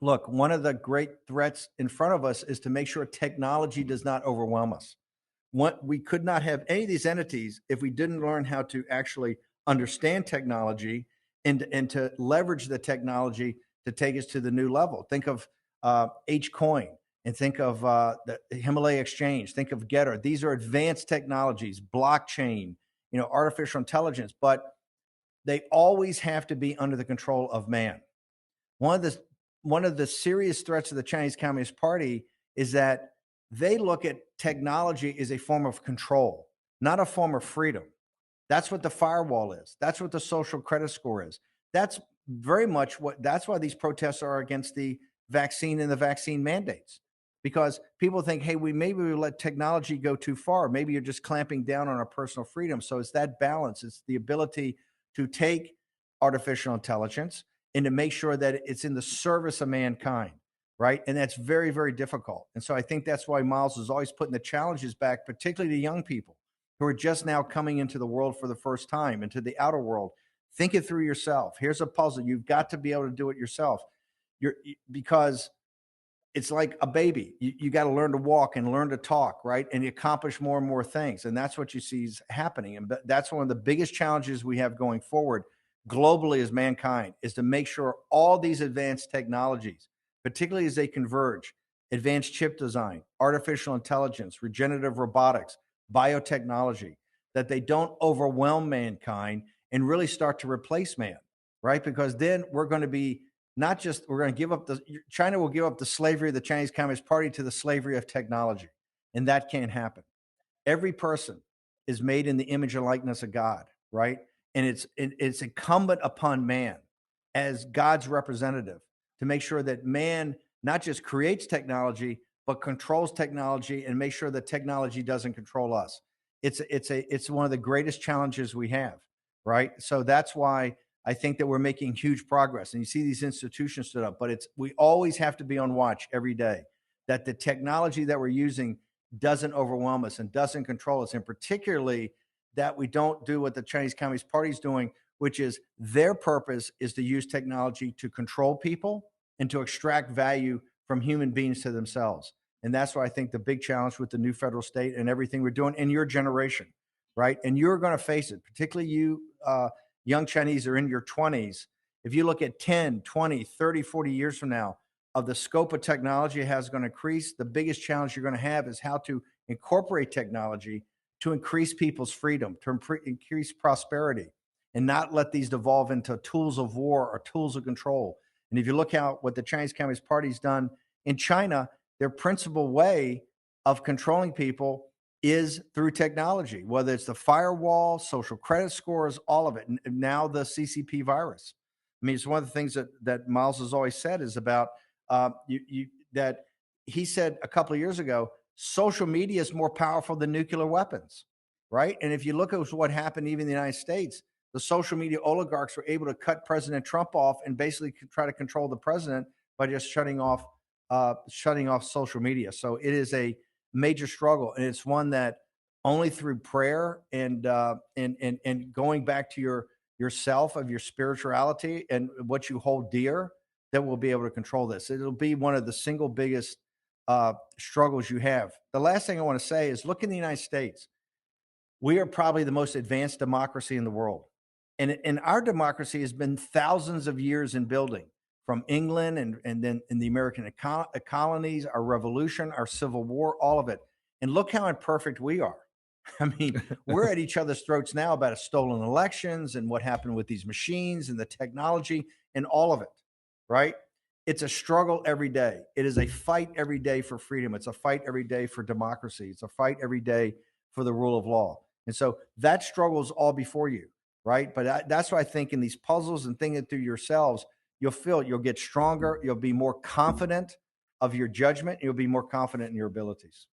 Look, one of the great threats in front of us is to make sure technology does not overwhelm us. What we could not have any of these entities if we didn't learn how to actually understand technology and to leverage the technology to take us to the new level. Think of H coin and think of the Himalaya exchange. Think of Getter. These are advanced technologies, blockchain, artificial intelligence, but they always have to be under the control of man. One of the one of the serious threats of the Chinese Communist Party is that they look at technology as a form of control, not a form of freedom. That's what the firewall is. That's what the social credit score is. That's very much that's why these protests are against the vaccine and the vaccine mandates. Because people think, hey, we let technology go too far. Maybe you're just clamping down on our personal freedom. So it's that balance. It's the ability to take artificial intelligence and to make sure that it's in the service of mankind, right? And that's very, very difficult. And so I think that's why Miles is always putting the challenges back, particularly to young people who are just now coming into the world for the first time, into the outer world. Think it through yourself. Here's a puzzle. You've got to be able to do it yourself. Because it's like a baby. You got to learn to walk and learn to talk, right? And you accomplish more and more things. And that's what you see is happening. And that's one of the biggest challenges we have going forward globally as mankind, is to make sure all these advanced technologies, particularly as they converge, advanced chip design, artificial intelligence, regenerative robotics, biotechnology, that they don't overwhelm mankind and really start to replace man, right? Because then we're going to be not just, we're going to give up China will give up the slavery of the Chinese Communist Party to the slavery of technology. And that can't happen. Every person is made in the image and likeness of God, right? And it's incumbent upon man as God's representative to make sure that man not just creates technology, but controls technology and make sure that technology doesn't control us. It's one of the greatest challenges we have, right? So that's why I think that we're making huge progress. And you see these institutions stood up, but we always have to be on watch every day that the technology that we're using doesn't overwhelm us and doesn't control us, and particularly that we don't do what the Chinese Communist Party is doing, which is their purpose is to use technology to control people and to extract value from human beings to themselves. And that's why I think the big challenge with the new federal state and everything we're doing in your generation, right? And you're going to face it, particularly you young Chinese are in your 20s. If you look at 10, 20, 30, 40 years from now, of the scope of technology has going to increase, the biggest challenge you're going to have is how to incorporate technology to increase people's freedom, to increase prosperity, and not let these devolve into tools of war or tools of control. And if you look at what the Chinese Communist Party's done in China, their principal way of controlling people is through technology, whether it's the firewall, social credit scores, all of it. And now the CCP virus. I mean, it's one of the things that Miles has always said is about that he said a couple of years ago, social media is more powerful than nuclear weapons, right? And if you look at what happened even in the United States, the social media oligarchs were able to cut President Trump off and basically try to control the president by just shutting off social media. So it is a major struggle, and it's one that only through prayer and going back to yourself of your spirituality and what you hold dear, that we'll be able to control this. It'll be one of the single biggest struggles you have. The last thing I want to say is look in the United States. We are probably the most advanced democracy in the world. And our democracy has been thousands of years in building, from England and then in the American colonies, our revolution, our Civil War, all of it. And look how imperfect we are. I mean, we're at each other's throats now about stolen elections and what happened with these machines and the technology and all of it, right? It's a struggle every day. It is a fight every day for freedom. It's a fight every day for democracy. It's a fight every day for the rule of law. And so that struggle is all before you, right? But that's why I think in these puzzles and thinking through yourselves, you'll get stronger. You'll be more confident of your judgment. You'll be more confident in your abilities.